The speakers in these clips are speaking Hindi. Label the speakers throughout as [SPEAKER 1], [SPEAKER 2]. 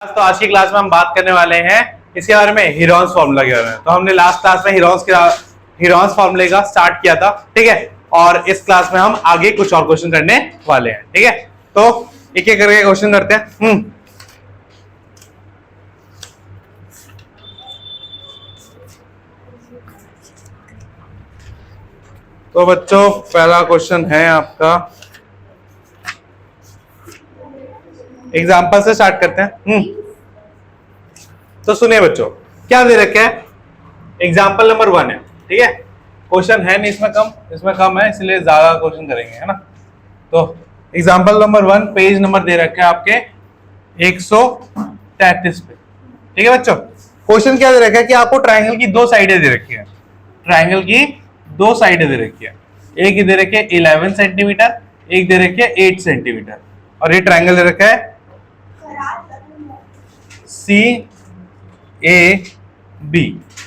[SPEAKER 1] तो आज की क्लास में हम बात करने वाले हैं इसके बारे में हीरोन्स फार्मूला के बारे में। तो हमने लास्ट क्लास में हीरोन्स फार्मूले का स्टार्ट किया था, ठीक है। और इस क्लास में हम आगे कुछ और क्वेश्चन करने वाले हैं, ठीक है। तो एक एक करके क्वेश्चन करते हैं। तो बच्चों पहला क्वेश्चन है आपका, एग्जाम्पल से स्टार्ट करते हैं। तो सुनिए बच्चों, क्या दे रखे है, एग्जाम्पल नंबर 1 है, ठीक है। क्वेश्चन है नहीं इसमें कम है, इसलिए ज्यादा क्वेश्चन करेंगे, है ना। तो एग्जाम्पल नंबर 1 पेज नंबर दे रखे है आपके 133 पे, ठीक है बच्चों। क्वेश्चन क्या दे रखा है कि आपको ट्राइंगल की दो साइडें दे रखी है, ट्राइंगल की दो साइडें दे रखी है। एक दे रखी है 11 सेंटीमीटर, एक दे रखी है 8 सेंटीमीटर, और ये ट्राइंगल दे रखा है CAB,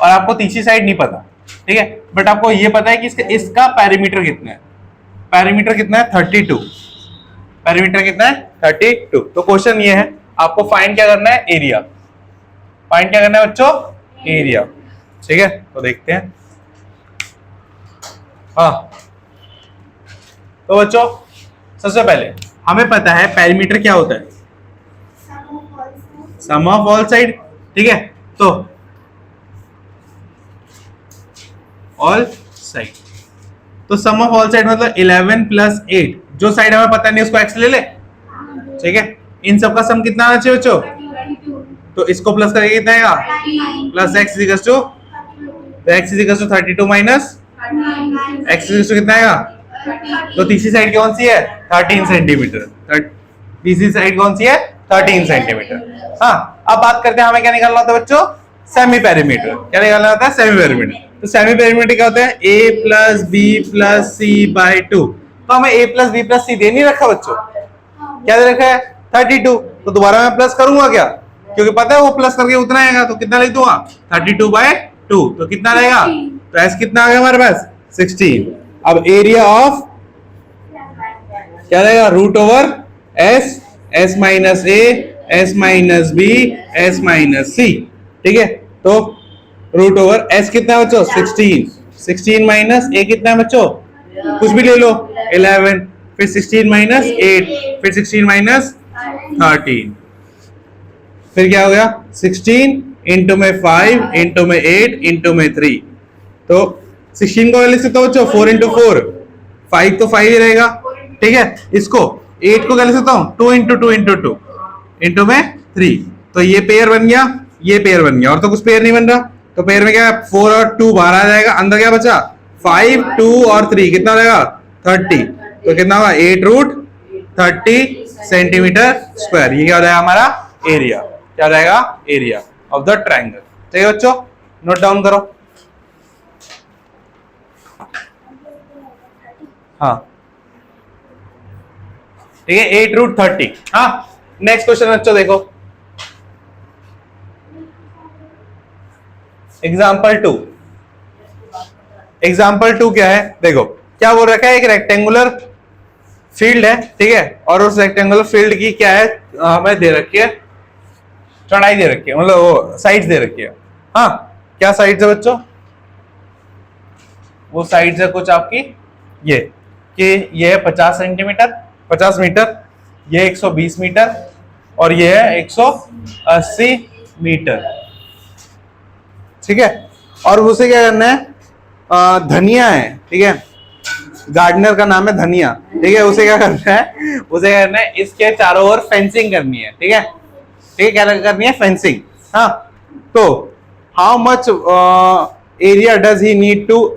[SPEAKER 1] और आपको तीसरी साइड नहीं पता, ठीक है। बट आपको ये पता है कि इसका पैरीमीटर कितना है, पैरीमीटर कितना है 32, पैरीमीटर कितना है 32। तो क्वेश्चन ये है, आपको फाइंड क्या करना है, एरिया। फाइंड क्या करना है बच्चों, एरिया, ठीक है। तो देखते हैं। हाँ तो बच्चों सबसे पहले हमें पता है पैरीमीटर क्या होता है, सम ऑफ ऑल साइड, ठीक है। तो ऑल साइड, तो सम ऑफ ऑल साइड मतलब 11 प्लस 8, जो साइड हमें पता नहीं उसको एक्स ले ले, ठीक है। इन सब का सम कितना आना चाहिए बच्चों, तो इसको प्लस करके कितना आएगा, प्लस एक्स इक्वल्स टू, तो x equals to 32 minus x equals to कितना आएगा, तो तीसरी साइड कौन सी है 13 सेंटीमीटर, तीसरी साइड कौन सी है 13 सेंटीमीटर। हाँ अब बात करते हैं हमें क्या निकालना होता है बच्चों, सेमी पेरीमीटर। क्या निकालना होता है, सेमी पेरीमीटर। तो सेमी पेरीमीटर क्या होता है, a plus B plus C by 2। तो हमें a plus B plus C दे नहीं रखा बच्चों, क्या दे रखा है 32। तो दोबारा मैं प्लस करूंगा क्या, क्योंकि पता है वो प्लस करके उतना आएगा, तो कितना लिख दूंगा 32/2, तो कितना रहेगा, तो s कितना आ गया हमारे पास 16। अब एरिया ऑफ क्या रहेगा, root over s minus a s minus b s minus c, ठीक है। तो रूट ओवर s कितना है बच्चों 16 माइनस a कितना है बच्चों, कुछ भी ले लो 11, फिर 16 माइनस 8, फिर 16 माइनस 13, फिर क्या हो गया 16 इंटू में 5 इंटू में 8 इंटू में 3। तो 16 को लिख सकते हो बच्चों 4 इंटू 4, 5 तो 5 ही रहेगा, ठीक है। इसको 8 को क्या लिख सकता हूँ 2 इंटू 2 इंटू 2 इंटू में 3। तो ये पेयर बन गया, ये पेयर बन गया, और तो कुछ पेयर नहीं बन रहा। तो पेयर में क्या है 4 और 2 बाहर आ जाएगा, अंदर क्या बचा 5 2 और 3 कितना रहेगा 30। तो कितना होगा 8 रूट 30 सेंटीमीटर स्क्वायर। ये क्या हो जाएगा हमारा एरिया, क्या हो जाएगा एरिया ऑफ द ट्राइंगल, ठीक है बच्चों। नोट डाउन करो। हाँ ठीक है 8 रूट 30। हाँ नेक्स्ट क्वेश्चन बच्चों देखो, एग्जाम्पल 2 क्या है, देखो क्या बोल रखा है, एक रेक्टेंगुलर फील्ड है, ठीक है। और उस रेक्टेंगुलर फील्ड की क्या है, हमें दे रखी है चौड़ाई दे रखी है, मतलब वो साइड्स दे रखी है। हाँ क्या साइड्स है बच्चों, वो साइड्स है कुछ आपकी ये कि ये है 50 सेंटीमीटर 50 मीटर, ये 120 मीटर, और ये है 180 मीटर, ठीक है। और उसे क्या करना है, धनिया है, ठीक है, गार्डनर का नाम है धनिया, ठीक है। उसे क्या करना है, उसे करना है इसके चारों ओर फेंसिंग करनी है, ठीक है, ठीक है। क्या करनी है, फेंसिंग। हाँ तो how much area does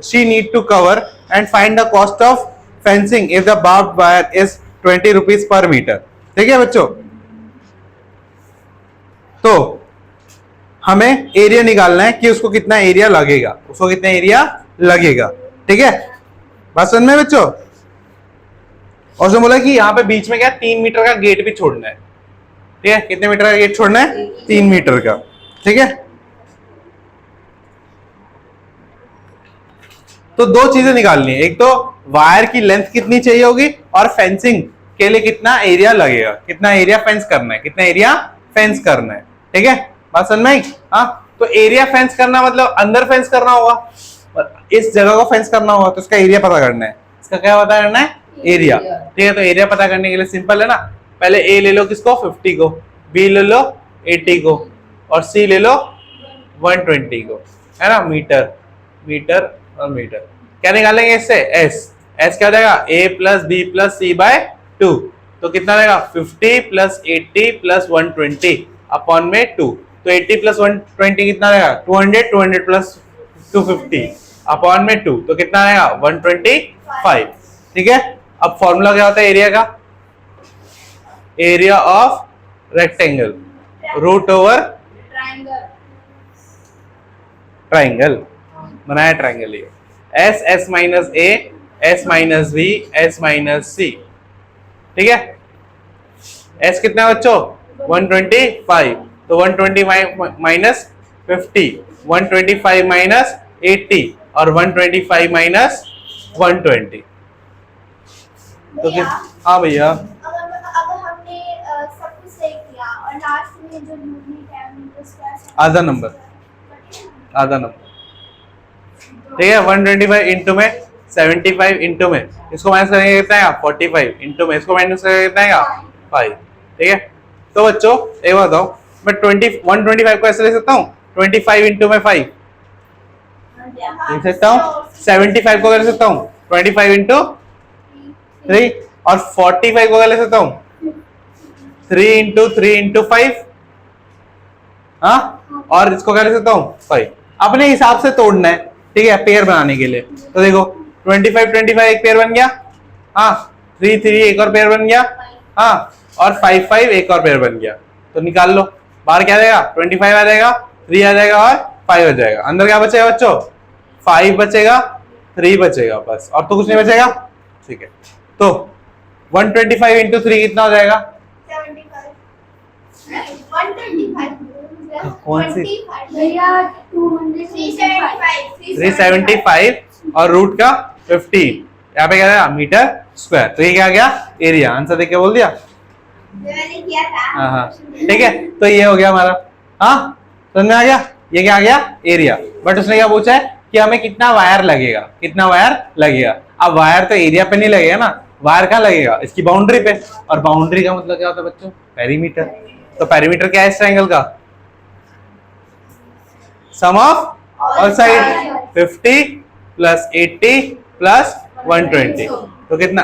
[SPEAKER 1] she need to cover and find the cost of fencing if the barbed wire is 20 rupees per metre, ठीक है बच्चों। तो हमें एरिया निकालना है कि उसको कितना एरिया लगेगा, उसको कितना एरिया लगेगा, ठीक है। बात समझ में बच्चों। और उसने बोला कि यहाँ पे बीच में क्या 3 मीटर का गेट भी छोड़ना है, ठीक है। कितने मीटर का गेट छोड़ना है, 3 मीटर का, ठीक है। तो दो चीजें निकालनी है, एक तो वायर की लेंथ कितनी चाहिए होगी, और फेंसिंग के लिए कितना एरिया लगेगा, कितना एरिया फेंस करना है, कितना एरिया फेंस करना है, ठीक है, बात समझ में आई? हाँ, तो एरिया फेंस करना मतलब अंदर फेंस करना होगा, इस जगह को फेंस करना होगा, तो इसका एरिया पता करना है। इसका क्या पता करना है? एरिया, ठीक है। तो एरिया पता करने के लिए सिंपल है ना, पहले ए ले लो किसको, 50 को, बी ले लो 80 को, और सी ले लो 120 को, है ना, मीटर मीटर और मीटर। क्या निकालेंगे इससे? एस, एस क्या हो जाएगा? ए प्लस बी प्लस सी बाय 2, तो कितना रहेगा? 50 प्लस 80 प्लस 120 अपॉन में 2, तो 80 प्लस 120 कितना रहेगा? 200, 200 प्लस 250 अपॉन में 2, तो कितना रहेगा? 125, ठीक है। अब फॉर्मूला क्या होता है एरिया का? Area of rectangle root over triangle, बनाया ट्राइंगल ये, S S minus A S minus B S minus C, ठीक है। एस कितना है बच्चों? 125, तो 120 माइनस 50, 125 माइनस 80 और 125 माइनस 120, तो हाँ भैया,
[SPEAKER 2] अगर हमने सब कुछ सही किया और लास्ट में जो यूनिट है
[SPEAKER 1] आधा नंबर, आधा नंबर, ठीक है। 125 इंटू में 75 इंटू में इसको माइनस करेंगे कितना आएगा? 45 इंटू में इसको माइनस करेंगे कितना आएगा? 5, ठीक है। तो बच्चों एक बात बताओ, मैं 125 को ऐसे ले सकता हूँ, 25 इंटू में 5 लिख सकता हूँ, 75 को ले सकता हूँ 25 इंटू 3, और 45 को ले सकता हूँ 3 इंटू 3 इंटू 5, हाँ, और इसको क्या ले सकता हूँ? 5। अपने हिसाब से तोड़ना है, ठीक है, पेयर बनाने के लिए। तो देखो 25 25 एक पेयर बन गया, हाँ, 3 3 एक और पेयर बन गया, हाँ, और 5 5 एक और पेयर बन गया, तो निकाल लो बाहर क्या आ जाएगा? 25 आ जाएगा, 3 आ जाएगा और 5 आ जाएगा। अंदर क्या बचेगा बच्चों? 5 बचेगा, 3 बचेगा, बस, और तो कुछ नहीं बचेगा, ठीक है। तो 125 इंटू 3 कितना हो जाएगा? 375 और रूट का 50, यहाँ पे क्या आया? Metre square. तो ये क्या आ गया? एरिया। आंसर देख के बोल दिया,
[SPEAKER 2] मैंने किया था।
[SPEAKER 1] हाँ हाँ, ठीक है। तो ये हो गया हमारा, हाँ, समझ में आ गया? ये क्या आ गया? एरिया। बट उसने क्या पूछा है कि हमें कितना वायर लगेगा, कितना वायर लगेगा। अब वायर तो एरिया पे नहीं लगेगा ना, वायर कहाँ लगेगा? इसकी बाउंड्री पे, और बाउंड्री का मतलब क्या होता है बच्चों? पेरीमीटर। तो पेरीमीटर क्या है इस ट्रायंगल का? Sum of all side, 50 plus 80 plus 120, तो कितना?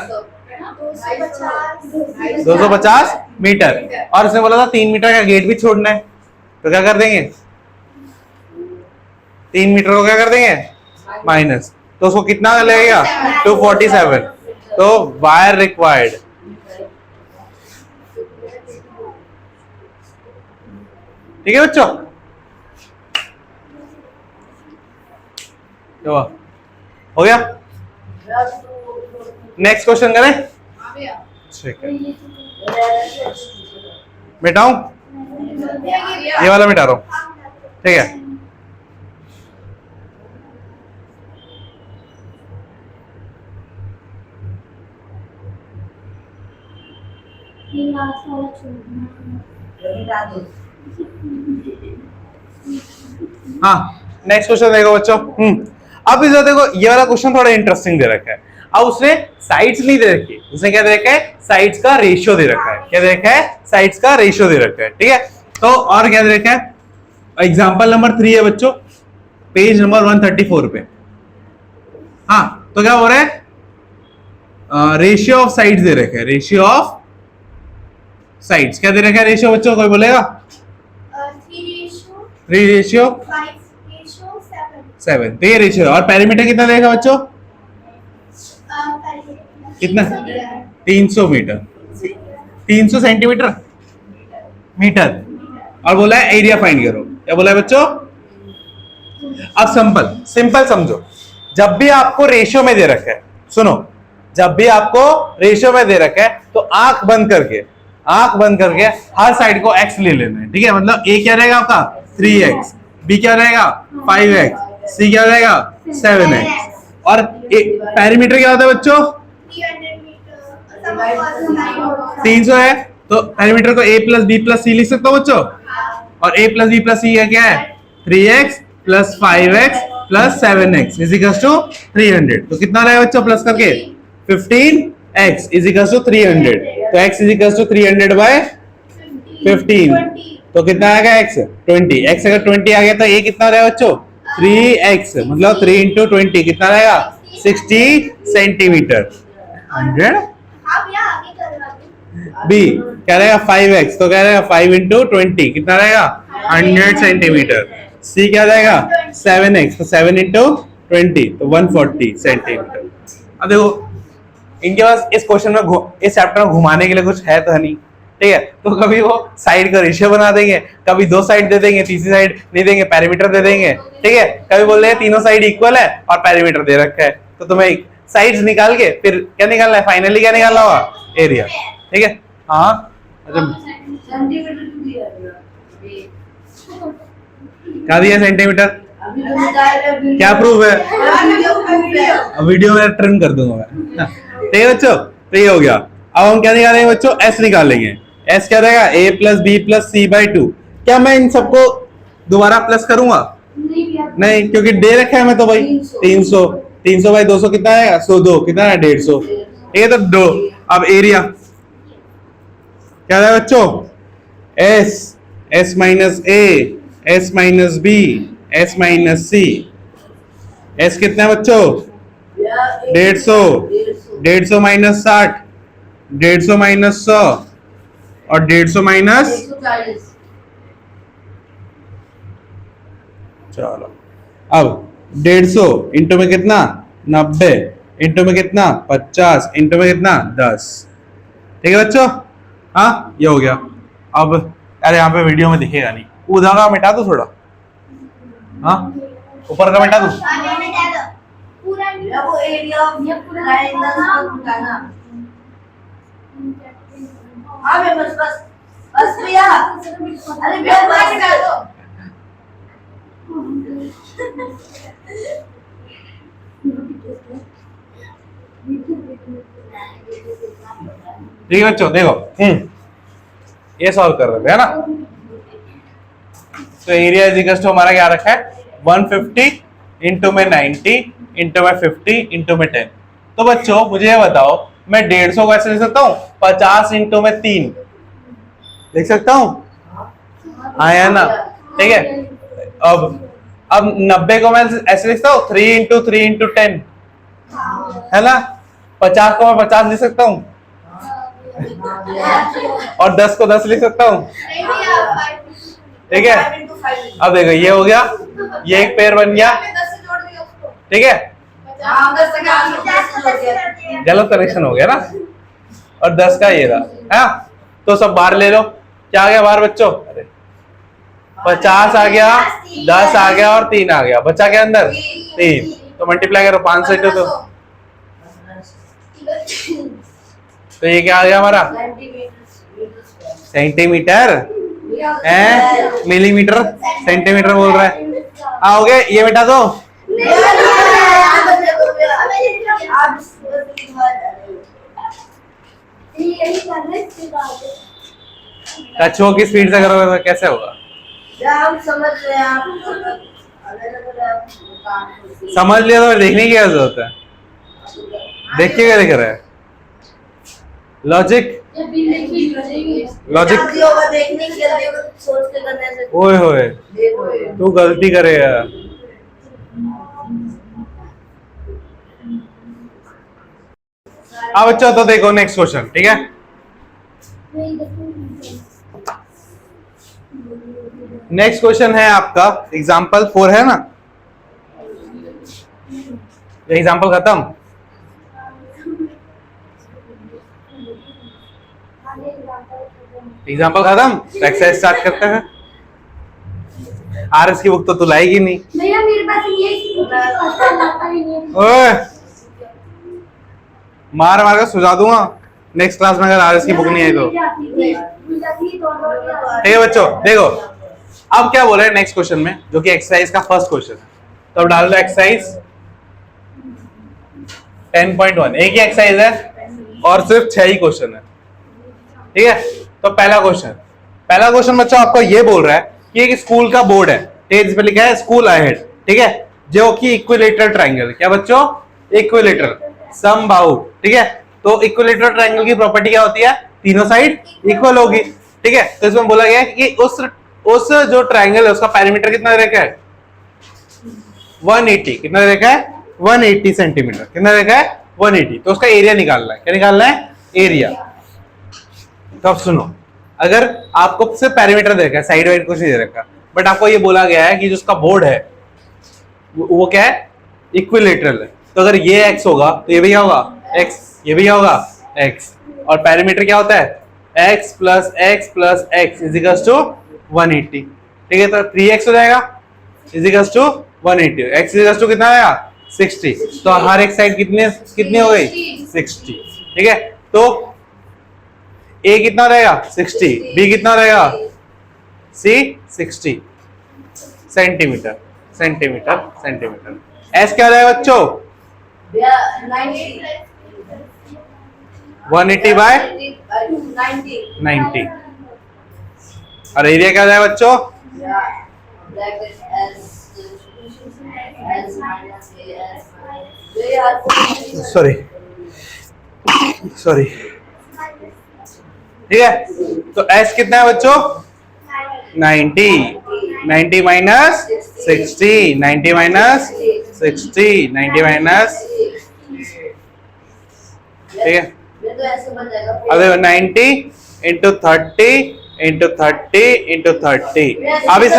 [SPEAKER 1] 250 मीटर। और उसने बोला था 3 मीटर का गेट भी छोड़ना है, तो क्या कर देंगे? 3 मीटर को क्या कर देंगे? माइनस, तो उसको कितना लगेगा? 247। तो वायर रिक्वायर्ड, ठीक है बच्चों? हो गया? नेक्स्ट क्वेश्चन करें, ठीक है। मिटाऊं? ये वाला मिटा रहा हूं, ठीक है। हाँ, नेक्स्ट क्वेश्चन देखो बच्चों। अब इधर देखो, ये वाला क्वेश्चन थोड़ा इंटरेस्टिंग दे रखा है। अब उसने साइड्स नहीं दे रखी, उसने क्या दे रखा है? साइड्स का रेशियो दे रखा है। क्या दे रखा है? साइड्स का रेशियो दे रखा है, ठीक है। तो और क्या दे रखा है? एग्जाम्पल नंबर 3 है बच्चों, पेज नंबर 134 पे। हाँ, तो क्या हो रहा है? रेशियो ऑफ साइड्स दे रखा है, रेशियो ऑफ साइड्स। क्या दे रखा है रेशियो बच्चों? कोई बोलेगा? 3 रेशियो 7, तो ये रेशियो। और पेरीमीटर कितना देगा बच्चों? कितना? 300 मीटर, 300 सेंटीमीटर मीटर। और बोला है एरिया फाइंड करो। क्या बोला है बच्चों? अब सिंपल समझो, जब भी आपको रेशियो में दे रखा है, सुनो, जब भी आपको रेशियो में दे रखा है तो आंख बंद करके हर साइड को x ले लेना है, ठीक है। मतलब a क्या रहेगा आपका? 3x, b क्या रहेगा? 5x, c क्या रहेगा? 7x, और पेरीमीटर क्या होता है बच्चों? 300 है, तो पैरामीटर को a plus B plus c लिख सकता हूँ बच्चों, और a plus B plus c क्या है 3x plus 5x plus 7x is equal to 300। तो कितना रहेगा बच्चों प्लस करके 15x इज इक्वल टू 300। तो x is equal to 300 by 15। तो कितना आएगा x 20। x अगर 20 आ गया तो a कितना रहेगा बच्चों 3x, मतलब 3 इंटू 20 कितना रहेगा 60 सेंटीमीटर 100।
[SPEAKER 2] हाँ भैया आगे करवा
[SPEAKER 1] b क्या रहेगा 5x, तो क्या रहेगा 5 इंटू 20 कितना रहेगा 100 सेंटीमीटर। c क्या रहेगा 7x, तो 7 इंटू 20 तो 140 सेंटीमीटर। अब देखो इनके पास इस क्वेश्चन में इस चैप्टर में घुमाने के लिए कुछ है तो नहीं, ठीक है। तो कभी वो साइड का रेशियो बना देंगे, कभी दो साइड दे देंगे, तीसरी साइड नहीं देंगे, पैरामीटर दे देंगे, ठीक है। कभी बोल रहे हैं तीनों साइड इक्वल है और पैरामीटर दे रखा है, तो तुम्हें साइड्स निकाल के फिर क्या निकालना है, फाइनली क्या निकालना होगा एरिया, ठीक है। हाँ अच्छा क्या दिया सेंटीमीटर, क्या प्रूफ है, वीडियो में ट्रिम कर दूंगा मैं, ठीक है बच्चों। तो ये हो गया। अब हम क्या निकालेंगे बच्चों, एस निकालेंगे। एस क्या रहेगा a plus B plus C by 2। क्या मैं इन सबको दोबारा प्लस करूंगा, नहीं, क्योंकि दे रखा है मैं तो भाई 300 300 बाई 200 कितना आएगा 102, कितना है 150, ठीक है। तो 2 अब एरिया क्या है बच्चों, s minus A S minus B S minus c. S कितना है बच्चों 150, 150 माइनस 60, 150 माइनस 100 और 150 माइनस, चलो अब 150 इंटू में कितना 90, इंटू में कितना 50, इंटू में कितना 10, ठीक है बच्चों। हाँ ये हो गया। अब अरे यहाँ पे वीडियो में दिखेगा नहीं, उधर का मिटा दो थोड़ा, हाँ ऊपर का मिटा दो।
[SPEAKER 2] पूरा
[SPEAKER 3] वो एरिया हाँ बस बस बस भैया, अरे भैया बस
[SPEAKER 1] ठीक है बच्चों देखो, ये सॉल्व कर रहे थे है ना। तो एरिया इज इक्वल टू हमारा क्या रखा है 150 इंटू में 90 इंटू में 50 इंटू में 10। तो बच्चों मुझे ये बताओ, मैं 150 को ऐसे लिख सकता हूँ 50 इंटू में 3 लिख सकता हूँ, हाँ या ना, ठीक है। अब 90 को मैं ऐसे लिखता हूँ 3 इंटू 3 इंटू 10 है ना। 50 को मैं 50 लिख सकता हूँ और 10 को 10 लिख सकता हूँ, ठीक है। अब देखो ये हो गया, ये एक पेयर बन गया, ठीक है। गलत कनेक्शन हो गया ना, और 10 का ये था, तो सब बाहर ले लो। क्या आ गया बाहर बच्चों, अरे 50 आ गया, 10 आ गया और 3 आ गया, बचा क्या अंदर 3, तो मल्टीप्लाई करो 5 से तो ये क्या आ गया हमारा सेंटीमीटर, मिलीमीटर सेंटीमीटर बोल रहा है। हो गया, ये बेटा दो कछुओं की स्पीड से करोगे तो कैसे होगा, समझ लिया तो देखने की क्या जरूरत है, देख के क्या दिख रहा है, लॉजिक लॉजिक
[SPEAKER 3] देखने की सोच के करने से
[SPEAKER 1] ओए होए तू गलती करेगा। अब बच्चों तो देखो नेक्स्ट क्वेश्चन, ठीक है। नेक्स्ट क्वेश्चन है आपका एग्जाम्पल 4 है ना, एग्जाम्पल खत्म, एग्जाम्पल खत्म, एक्सरसाइज स्टार्ट करते हैं। आरएस की बुक तो तू लाएगी नहीं
[SPEAKER 2] भैया, मेरे पास ये
[SPEAKER 1] ओए, मार मार कर सुझा दूंगा नेक्स्ट क्लास में अगर आरएस की बुक नहीं आई तो, ठीक है बच्चों। देखो अब क्या बोल रहे हैं नेक्स्ट क्वेश्चन में, जो कि एक्सरसाइज का फर्स्ट क्वेश्चन है। तो अब डाल दो एक्सरसाइज 10.1, एक ही एक्सरसाइज है और सिर्फ 6 ही क्वेश्चन है, ठीक है। तो पहला क्वेश्चन बच्चों आपको ये बोल रहा है कि एक स्कूल का बोर्ड है, ठीक है, जिस पे लिखा है स्कूल अहेड, ठीक है, जो कि इक्विलेटरल ट्रायंगल, क्या बच्चों, इक्विलेटरल समबाहु, ठीक है। तो इक्विलेटरल ट्रायंगल की प्रॉपर्टी क्या होती है, तीनों साइड इक्वल होगी, ठीक है। तो इसमें बोला गया है कि उस जो ट्रायंगल है उसका पेरीमीटर कितना दे रखा है, 180, कितना दे रखा है, 180 सेंटीमीटर, कितना दे रखा है, 180। तो उसका एरिया निकालना है, क्या निकालना है, एरिया। तो अब सुनो, अगर आपको सिर्फ पेरीमीटर दे रखा है, साइड वाइड कुछ नहीं दे रखा, बट आपको ये बोला गया है कि जो उसका बोर्ड है वो क्या है, इक्विलेटरल है, तो अगर ये x होगा तो ये भी क्या होगा, x, ये भी क्या होगा, x, और पेरीमीटर क्या होता है, x plus x is equals to 180, ठीक है। तो 3x हो जाएगा is equals to 180, x is equals to कितना आएगा, 60। तो हर एक साइड कितनी हो गई, 60, ठीक है। तो a कितना रहेगा, 60, b कितना रहेगा, c 60 सेंटीमीटर, s क्या रहेगा बच्चों, 180 बाय 90, और एरिया क्या जाएगा बच्चों, सॉरी, ठीक है। तो s कितना है बच्चों, 90 माइनस 60, 90 माइनस 60, 90 माइनस, ठीक है। अब 90 इंटू 30 इंटू 30 इंटू 30, अब इस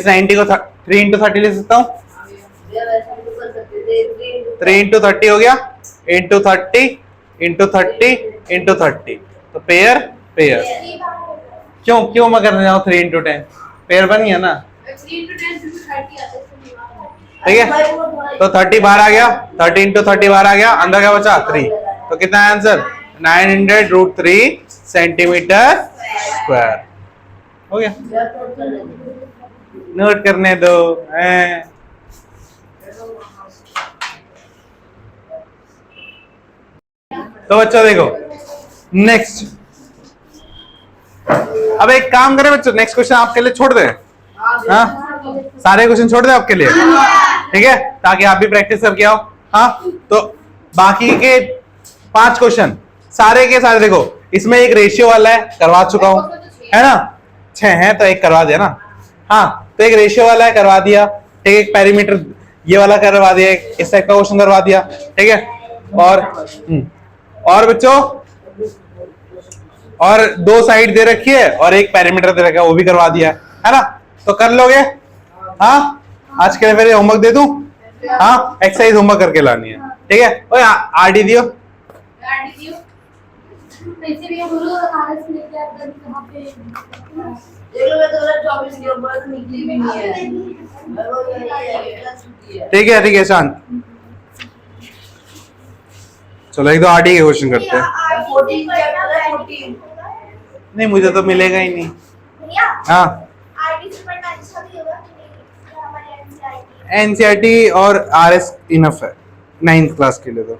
[SPEAKER 1] 90 को 3 इंटू 30 ले सकता हूँ, 3 इंटू 30 हो गया, इंटू 30 इंटू 30 इंटू 30, तो पेयर क्यों मैं करने जाऊँ 3 इंटू 10, पेयर बन गया ना, ठीक है। तो 30 बाहर आ गया, 30 इंटू 30 बाहर आ गया, अंदर क्या बचा 3, तो कितना है आंसर, 900√3 सेंटीमीटर स्क्वायर हो गया। नोट करने दो, तो बच्चों देखो नेक्स्ट, अब एक काम करें बच्चों, नेक्स्ट क्वेश्चन आपके लिए छोड़ दें, हाँ सारे क्वेश्चन छोड़ दें आपके लिए, ठीक है, ताकि आप भी प्रैक्टिस करके आओ। हाँ तो बाकी के 5 क्वेश्चन सारे के सारे देखो, इसमें एक रेशियो वाला है, करवा चुका हूं, है ना, 6 है तो एक करवा दिया ना, हाँ तो एक रेशियो वाला है, करवा दिया, ठीक है, एक पेरीमीटर ये वाला करवा दिया, इस टाइप का क्वेश्चन करवा दिया, ठीक है। और बच्चों, और 2 साइड दे रखी है और एक पेरीमीटर दे रखा है, वो भी करवा दिया है ना, तो कर लोगे, हाँ आज के लिए फिर होमवर्क दे दूं, हाँ एक्सरसाइज होमवर्क करके लानी है, ठीक है। ओए आरडी दियो,
[SPEAKER 2] पैसे भी गुरु कागज लेके आप कहां पे
[SPEAKER 3] देखो मैं तो 24 के ऊपर निकली भी नहीं है,
[SPEAKER 1] ठीक है शांत, चलो एक दो आरडी के क्वेश्चन करते हैं।
[SPEAKER 3] 14 चैप्टर है, 14
[SPEAKER 1] नहीं मुझे तो मिलेगा ही नहीं,
[SPEAKER 2] भैया
[SPEAKER 1] हाँ
[SPEAKER 2] आरडी से पढ़ना अच्छा भी होगा कि नहीं, हमारे एनसीईआरटी
[SPEAKER 1] एनसीईआरटी और आरएस इनफ है 9th क्लास के लिए, तो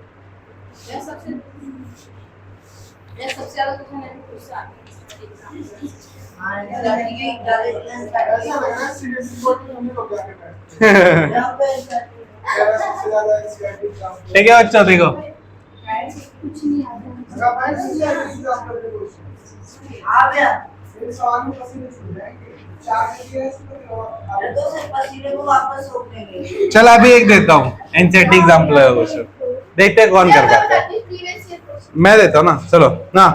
[SPEAKER 4] ये सबसे ज्यादा क्वेश्चन है पूछा
[SPEAKER 3] हां लड़की की गाइडेंस का
[SPEAKER 1] ठीक है बच्चों देखो,
[SPEAKER 2] कुछ नहीं आता
[SPEAKER 3] आ गया तो सिर्फ पसीने को वापस सोख लेंगे।
[SPEAKER 1] चल अभी एक देता हूँ एनसीईआरटी एग्जाम्पल है क्वेश्चन, देखते हैं कौन कर पाता है, मैं देता हूँ ना, चलो ना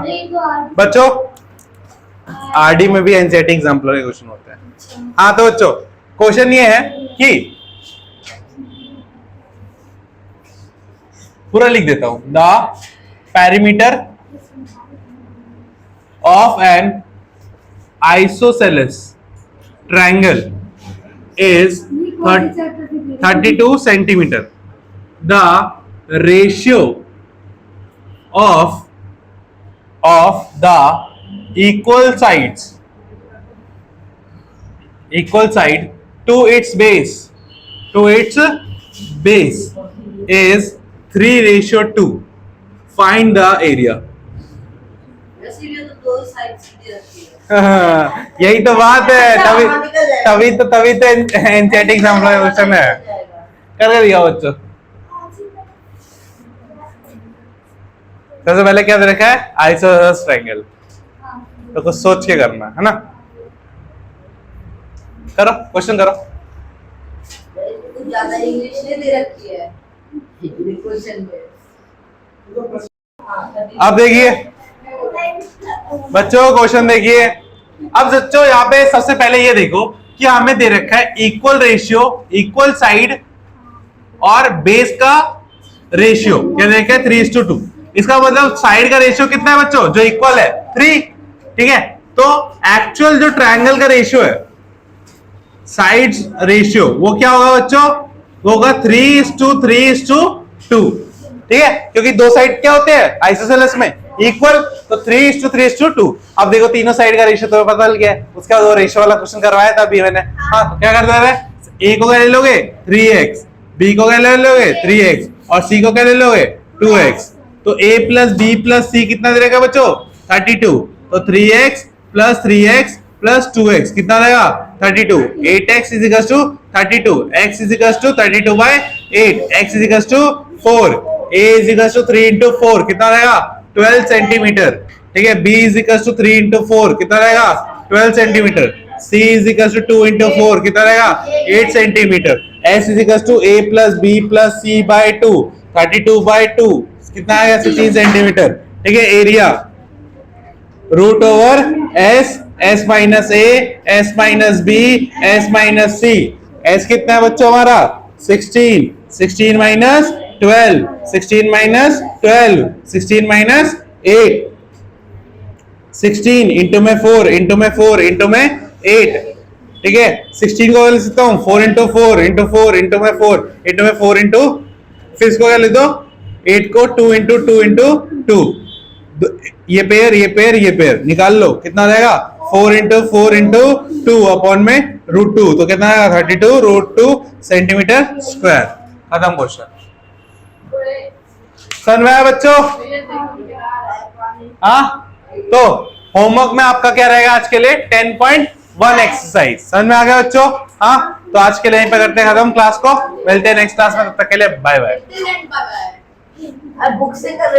[SPEAKER 1] बच्चों, आरडी में भी एनसीईआरटी एग्जाम्पल के क्वेश्चन होते हैं। हाँ तो बच्चों क्वेश्चन ये है कि पूरा लिख देता हूं, the perimeter of N isosceles triangle is 32 centimetre, the ratio of the equal side to its base is 3:2. Find the area.
[SPEAKER 3] वैसे भी तो 2 दो साइड सीधी रखी है।
[SPEAKER 1] हाँ, यही तो बात है। तभी तो एनसीईआरटी एग्जाम का क्वेश्चन है। करके दिया बच्चों। सबसे पहले क्या दे रखा है? Isosceles triangle. तो कुछ सोच के करना है ना। करो क्वेश्चन करो।
[SPEAKER 3] कुछ ज्यादा इंग्लिश नहीं दे रखी है क्वेश्चन में।
[SPEAKER 1] अब देखिए बच्चों, क्वेश्चन देखिए। अब बच्चों यहाँ पे सबसे पहले ये देखो कि हमें दे रखा है इक्वल रेशियो, इक्वल साइड और बेस का रेशियो क्या दे रखा है? 3:2। इसका मतलब साइड का रेशियो कितना है बच्चों? जो इक्वल है 3। ठीक है, तो एक्चुअल जो ट्रायंगल का रेशियो है, साइड रेशियो, वो क्या होगा बच्चों? वो होगा 3:3:2। ठीक है, क्योंकि दो साइड क्या होते हैं आइसोसेलेस में? इक्वल। तो 3:3:2। अब देखो तीनों साइड का रेशियो तो पता चल गया है। उसके बाद वो रेशियो वाला क्वेश्चन करवाया था अभी मैंने। हाँ, तो क्या करते हैं? ए को क्या ले लोगे? 3x, बी को क्या ले लोगे? 3x, और सी को क्या ले लोगे? 2x। तो a प्लस बी प्लस सी कितना दे देगा बच्चों? 32। तो 3x plus 3x plus 2x कितना देगा? 32। 8x is equal to 32, x is equal to 32/8, x is equal to 4, a is equal to 3 into 4 कितना रहेगा? 12 सेंटीमीटर। ठीक है, b is equal to 3 into 4 कितना रहेगा? 12 centimetre. c is equal to 2 into 4 कितना रहेगा? 8 centimetre. s is equal to a plus b plus c by 2, 32/2 कितना आएगा? 16 सेंटीमीटर। ठीक है, area root over s minus a, s minus b, s minus c। s कितना है बच्चों हमारा? 16, 16 माइनस 12, 16 माइनस 12, 16 माइनस 8, 16 इंटू में 4 इंटू में 4 इंटू में 8। ठीक है, 16 को लिख सकता हूँ 4 इंटू 4 इंटू 4 इंटू में 4 इंटू में 4 इंटू, फिर इसको क्या लिख दो? 8 को 2 इंटू 2 इंटू 2। ये पेयर ये पेयर ये पेयर निकाल लो, कितना रहेगा? 4 इंटू 4 इंटू 2 अपॉन में √2, तो कितना आएगा? 32√2 सेंटीमीटर स्क्वायर। खत्म क्वेश्चन। समझ में आया बच्चों? हाँ, तो होमवर्क में आपका क्या रहेगा आज के लिए? 10.1 एक्सरसाइज। समझ में आ गया बच्चों? हाँ, तो आज के लिए यहीं पे करते हैं खत्म क्लास को। मिलते हैं नेक्स्ट क्लास में, तब तक के लिए बाय बाय।
[SPEAKER 3] अब बुक से कर